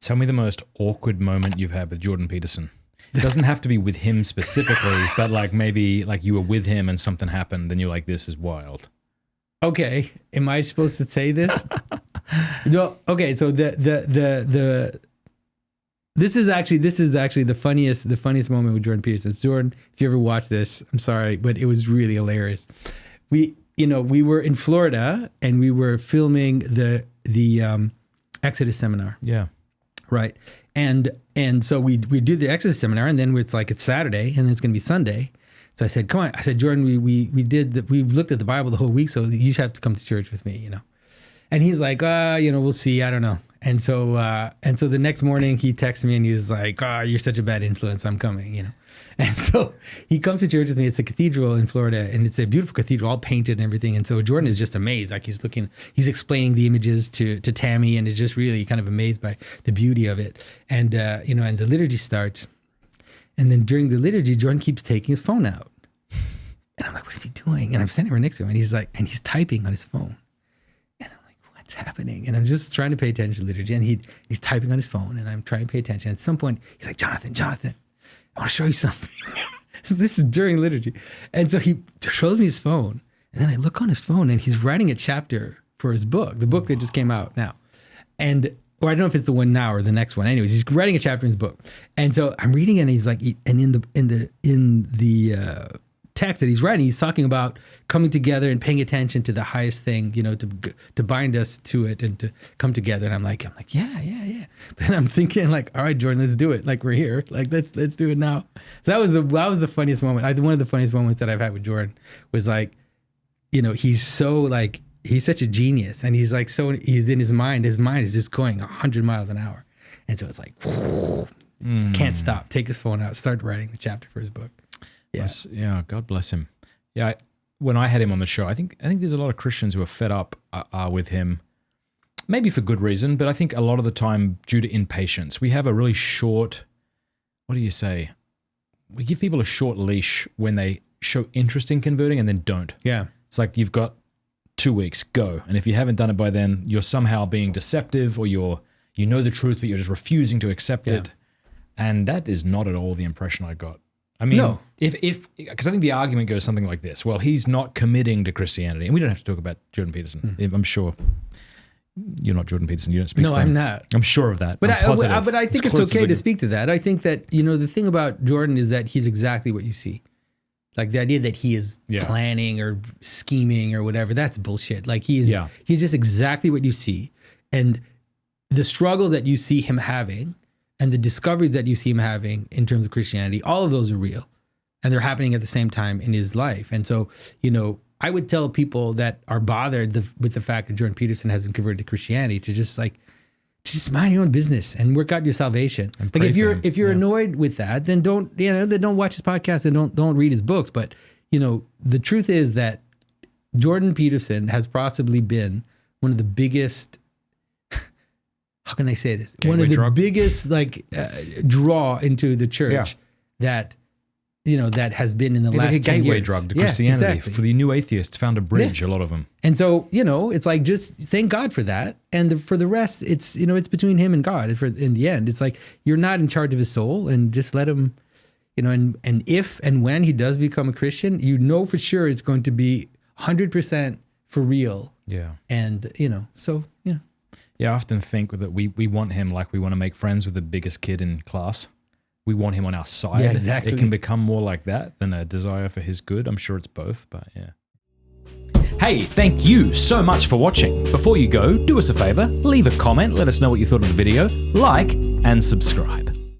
Tell me the most awkward moment you've had with Jordan Peterson. It doesn't have to be with him specifically, but like maybe like you were with him and something happened and you're like, this is wild. Okay, am I supposed to say this? No. Okay, so this is actually the funniest moment with Jordan Peterson. Jordan, if you ever watch this, I'm sorry, but it was really hilarious. We were in Florida and we were filming the Exodus seminar. Yeah. Right. And so we do the Exodus seminar, and then it's Saturday and then it's going to be Sunday. So I said, come on. I said, Jordan, we looked at the Bible the whole week, so you have to come to church with me, And he's like, we'll see. I don't know. And so the next morning he texts me and he's like, you're such a bad influence. I'm coming, And so he comes to church with me. It's a cathedral in Florida, and it's a beautiful cathedral, all painted and everything. And so Jordan is just amazed. Like he's explaining the images to Tammy, and is just really kind of amazed by the beauty of it. And, and the liturgy starts. And then during the liturgy, Jordan keeps taking his phone out. And I'm like, what is he doing? And I'm standing right next to him, and he's typing on his phone. And I'm like, what's happening? And I'm just trying to pay attention to liturgy. And he's typing on his phone, and I'm trying to pay attention. At some point, he's like, Jonathan, I want to show you something. This is during liturgy. And so he shows me his phone. And then I look on his phone, and he's writing a chapter for his book, the book that just came out now. Or I don't know if it's the one now or the next one. Anyways, he's writing a chapter in his book. And so I'm reading it, and he's like, and in the text that he's writing, he's talking about coming together and paying attention to the highest thing, to bind us to it and to come together. And I'm like, yeah. But then I'm thinking like, all right, Jordan, let's do it. Like we're here. Like let's do it now. So that was the funniest moment. One of the funniest moments that I've had with Jordan was like, he's so like, he's such a genius, and he's like, so he's in his mind is just going 100 miles an hour. And so it's like, can't stop, take his phone out, start writing the chapter for his book. Yes. Yeah. God bless him. Yeah. When I had him on the show, I think there's a lot of Christians who are fed up with him, maybe for good reason, but I think a lot of the time due to impatience. We have a really short, what do you say? We give people a short leash when they show interest in converting and then don't. Yeah. It's like you've got 2 weeks, go. And if you haven't done it by then, you're somehow being deceptive, or you know the truth, but you're just refusing to accept it. And that is not at all the impression I got. I mean, no. Because I think the argument goes something like this. Well, he's not committing to Christianity. And we don't have to talk about Jordan Peterson. I'm sure you're not Jordan Peterson. You don't speak No, for him. I'm not. I'm sure of that. But I think it's okay to speak to that. I think that, the thing about Jordan is that he's exactly what you see. Like the idea that he is planning or scheming or whatever, that's bullshit. Like he's just exactly what you see. And the struggles that you see him having and the discoveries that you see him having in terms of Christianity, all of those are real. And they're happening at the same time in his life. And so, I would tell people that are bothered with the fact that Jordan Peterson hasn't converted to Christianity to just mind your own business and work out your salvation. Like if you're annoyed with that, then don't watch his podcast and don't read his books. But, the truth is that Jordan Peterson has possibly been one of the biggest, how can I say this? One of the biggest draw into the church that has been in the last 10 years. Like a gateway drug to Christianity. Exactly. For the new atheists, found a bridge, a lot of them. And so, it's like, just thank God for that. And for the rest, it's, it's between him and God. In the end, it's like, you're not in charge of his soul, and just let him, and if and when he does become a Christian, for sure it's going to be 100% for real. Yeah. And, so, yeah. Yeah, I often think that we want him like we want to make friends with the biggest kid in class. We want him on our side. Yeah, exactly. It can become more like that than a desire for his good. I'm sure it's both, but yeah. Hey, thank you so much for watching. Before you go, do us a favor, leave a comment, let us know what you thought of the video, like, and subscribe.